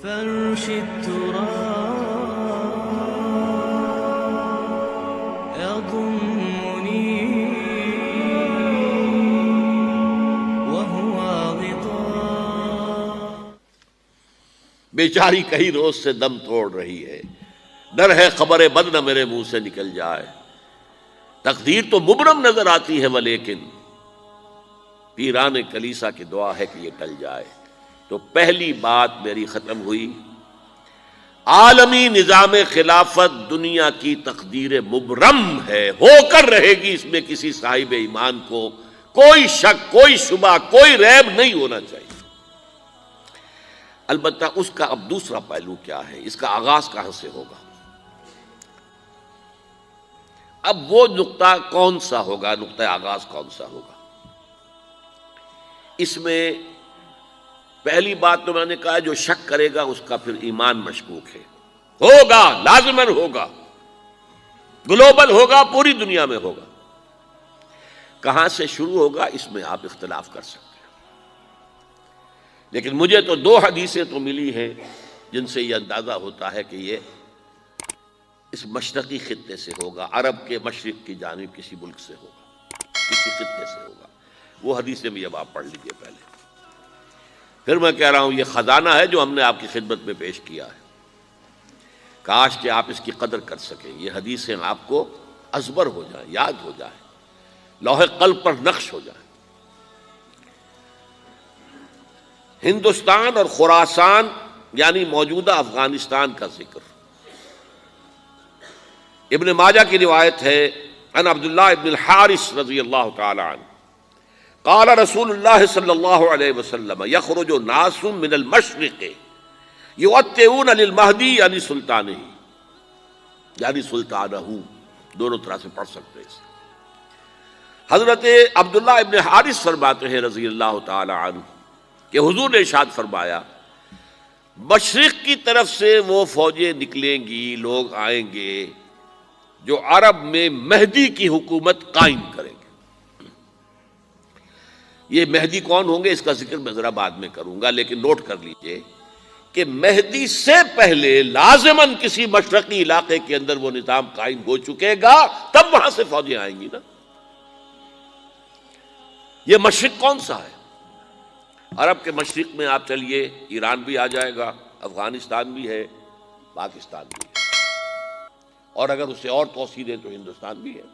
فرش التراب يضمني وهو غطاء. بیچاری کئی روز سے دم توڑ رہی ہے، ڈر ہے خبر بد نہ میرے منہ سے نکل جائے. تقدیر تو مبرم نظر آتی ہے ولیکن پیران کلیسا کی دعا ہے کہ یہ ٹل جائے. تو پہلی بات میری ختم ہوئی، عالمی نظام خلافت دنیا کی تقدیر مبرم ہے، ہو کر رہے گی، اس میں کسی صاحب ایمان کو کوئی شک، کوئی شبہ، کوئی ریب نہیں ہونا چاہیے. البتہ اس کا اب دوسرا پہلو کیا ہے، اس کا آغاز کہاں سے ہوگا؟ اب وہ نقطہ کون سا ہوگا، نقطہ آغاز کون سا ہوگا؟ اس میں پہلی بات تو میں نے کہا جو شک کرے گا اس کا پھر ایمان مشکوک ہے. ہوگا، لازماً ہوگا، گلوبل ہوگا، پوری دنیا میں ہوگا. کہاں سے شروع ہوگا اس میں آپ اختلاف کر سکتے ہیں، لیکن مجھے تو دو حدیثیں تو ملی ہیں جن سے یہ اندازہ ہوتا ہے کہ یہ اس مشرقی خطے سے ہوگا، عرب کے مشرق کی جانب کسی ملک سے ہوگا، کسی خطے سے ہوگا. وہ حدیثیں بھی اب آپ پڑھ لیجئے پہلے. پھر میں کہہ رہا ہوں یہ خزانہ ہے جو ہم نے آپ کی خدمت میں پیش کیا ہے، کاش کہ آپ اس کی قدر کر سکیں. یہ حدیثیں آپ کو ازبر ہو جائیں، یاد ہو جائیں، لوح قلب پر نقش ہو جائیں. ہندوستان اور خراسان یعنی موجودہ افغانستان کا ذکر. ابن ماجہ کی روایت ہے عن عبداللہ ابن الحارث رضی اللہ تعالی عنہ قال رسول اللہ صلی اللہ علیہ وسلم یخرج ناس من المشرق یؤتئون للمہدی یعنی سلطانہ، یعنی سلطانہ، دونوں طرح سے پڑھ سکتے ہیں. حضرت عبداللہ ابن حارث فرماتے ہیں رضی اللہ تعالی عنہ کہ حضور نے ارشاد فرمایا مشرق کی طرف سے وہ فوجیں نکلیں گی، لوگ آئیں گے جو عرب میں مہدی کی حکومت قائم کریں گے. یہ مہدی کون ہوں گے اس کا ذکر میں ذرا بعد میں کروں گا، لیکن نوٹ کر لیجئے کہ مہدی سے پہلے لازماً کسی مشرقی علاقے کے اندر وہ نظام قائم ہو چکے گا، تب وہاں سے فوجیں آئیں گی نا. یہ مشرق کون سا ہے؟ عرب کے مشرق میں آپ چلیے ایران بھی آ جائے گا، افغانستان بھی ہے، پاکستان بھی ہے، اور اگر اسے اور توسیع دیں تو ہندوستان بھی ہے.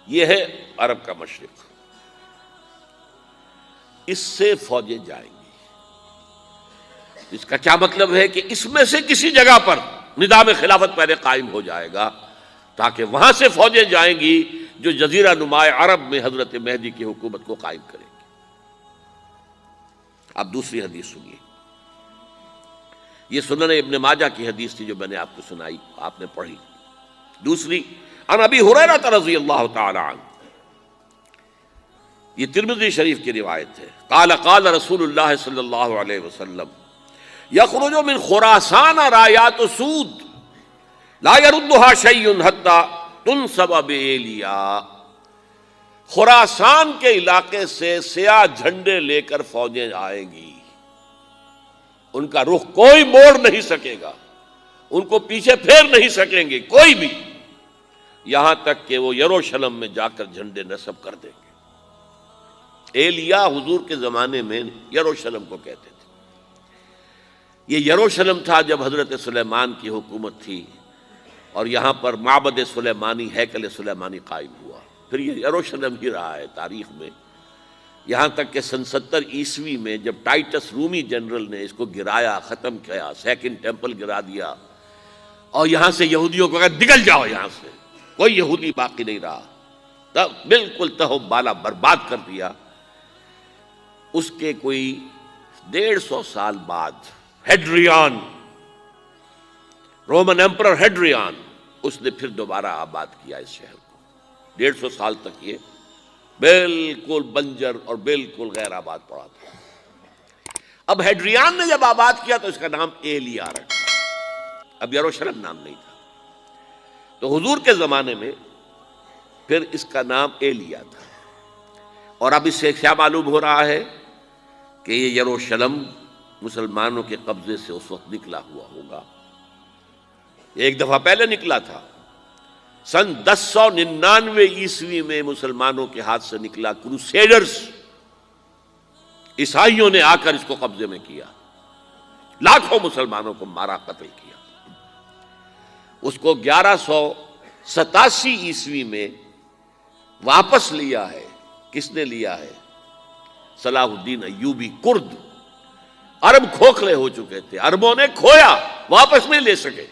یہ ہے عرب کا مشرق. اس سے فوجیں جائیں گی. اس کا کیا مطلب ہے کہ اس میں سے کسی جگہ پر نظام خلافت پہلے قائم ہو جائے گا تاکہ وہاں سے فوجیں جائیں گی جو جزیرہ نما عرب میں حضرت مہدی کی حکومت کو قائم کریں گی. اب دوسری حدیث سنیے. یہ سنن ابن ماجہ کی حدیث تھی جو میں نے آپ کو سنائی، آپ نے پڑھی. دوسری عن ابی ہریرہ رضی اللہ تعالی عنہ، یہ ترمذی شریف کی روایت ہے. قال قال رسول اللہ صلی اللہ علیہ وسلم یخرج من خراسان رایات سود لا يردها شیء حتی تنصب بایلیا. خراسان کے علاقے سے سیاہ جھنڈے لے کر فوجیں آئیں گی، ان کا رخ کوئی موڑ نہیں سکے گا، ان کو پیچھے پھیر نہیں سکیں گے کوئی بھی، یہاں تک کہ وہ یروشلم میں جا کر جھنڈے نصب کر دیں گے. ایلیا حضور کے زمانے میں یروشلم کو کہتے تھے. یہ یروشلم تھا جب حضرت سلیمان کی حکومت تھی اور یہاں پر معبد سلیمانی، ہیکل سلیمانی قائم ہوا. پھر یہ یروشلم ہی رہا ہے تاریخ میں، یہاں تک کہ سن 70 عیسوی میں جب ٹائٹس رومی جنرل نے اس کو گرایا، ختم کیا، سیکنڈ ٹیمپل گرا دیا اور یہاں سے یہودیوں کو کہا نکل جاؤ یہاں سے، کوئی یہودی باقی نہیں رہا، تب بالکل تہو بالا برباد کر دیا. اس کے کوئی 150 سال بعد ہیڈریان، رومن ایمپرر ہیڈریان، اس نے پھر دوبارہ آباد کیا اس شہر کو. 150 سال تک یہ بالکل بنجر اور بالکل غیر آباد پڑا تھا. اب ہیڈریان نے جب آباد کیا تو اس کا نام ایلیا رکھا، اب یروشلم نام نہیں تھا. تو حضور کے زمانے میں پھر اس کا نام ایلیا تھا. اور اب اس سے کیا معلوم ہو رہا ہے کہ یہ یروشلم مسلمانوں کے قبضے سے اس وقت نکلا ہوا ہوگا. ایک دفعہ پہلے نکلا تھا، سن 1099 عیسوی میں مسلمانوں کے ہاتھ سے نکلا. کروسیڈرز، عیسائیوں نے آ کر اس کو قبضے میں کیا، لاکھوں مسلمانوں کو مارا، قتل کیا. اس کو 1187 عیسوی میں واپس لیا ہے. کس نے لیا ہے؟ صلاح الدین ایوبی. کرد، عرب کھوکھلے ہو چکے تھے، عربوں نے کھویا، واپس نہیں لے سکے.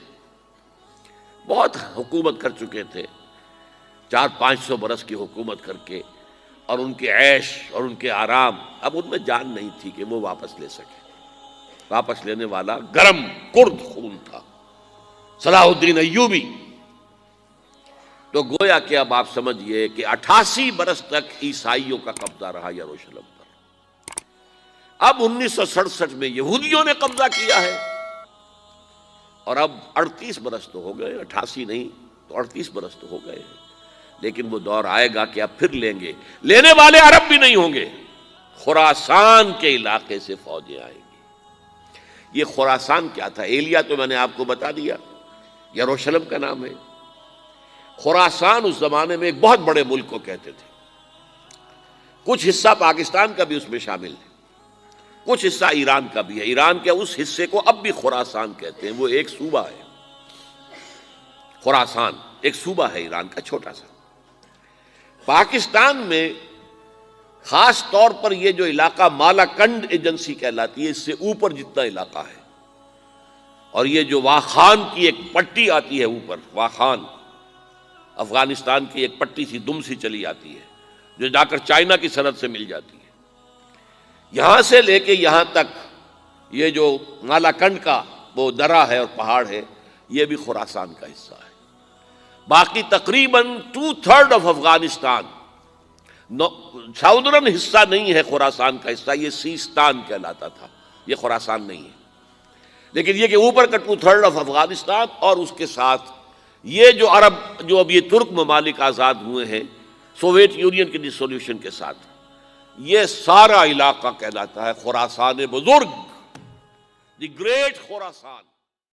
بہت حکومت کر چکے تھے، 400-500 برس کی حکومت کر کے، اور ان کے عیش اور ان کے آرام، اب ان میں جان نہیں تھی کہ وہ واپس لے سکے. واپس لینے والا گرم کرد خون تھا، صلاح الدین ایوبی. تو گویا کہ اب آپ سمجھئے کہ 88 برس تک عیسائیوں کا قبضہ رہا یروشلم پر. اب 1967 میں یہودیوں نے قبضہ کیا ہے، اور اب 38 برس تو ہو گئے، 88 نہیں تو 38 برس تو ہو گئے ہیں. لیکن وہ دور آئے گا کہ اب پھر لیں گے. لینے والے عرب بھی نہیں ہوں گے، خراسان کے علاقے سے فوجیں آئیں گی. یہ خراسان کیا تھا؟ ایلیا تو میں نے آپ کو بتا دیا، یروشلم کا نام ہے. خراسان اس زمانے میں ایک بہت بڑے ملک کو کہتے تھے. کچھ حصہ پاکستان کا بھی اس میں شامل ہے، کچھ حصہ ایران کا بھی ہے. ایران کے اس حصے کو اب بھی خراسان کہتے ہیں، وہ ایک صوبہ ہے. خراسان ایک صوبہ ہے ایران کا، چھوٹا سا. پاکستان میں خاص طور پر یہ جو علاقہ مالاکنڈ ایجنسی کہلاتی ہے، اس سے اوپر جتنا علاقہ ہے، اور یہ جو واخان کی ایک پٹی آتی ہے اوپر، واخان افغانستان کی ایک پٹی سی دم سی چلی آتی ہے جو جا کر چائنا کی سرحد سے مل جاتی ہے. یہاں سے لے کے یہاں تک یہ جو مالاکنڈ کا وہ درہ ہے اور پہاڑ ہے، یہ بھی خراسان کا حصہ ہے. باقی تقریباً 2/3 آف افغانستان، ساؤدرن حصہ نہیں ہے خراسان کا حصہ، یہ سیستان کہلاتا تھا، یہ خراسان نہیں ہے. لیکن یہ کہ اوپر کا 2/3 آف افغانستان، اور اس کے ساتھ یہ جو عرب، جو اب یہ ترک ممالک آزاد ہوئے ہیں سوویت یونین کی ڈسولوشن کے ساتھ، یہ سارا علاقہ کہلاتا ہے خراسان بزرگ، دی گریٹ خراسان.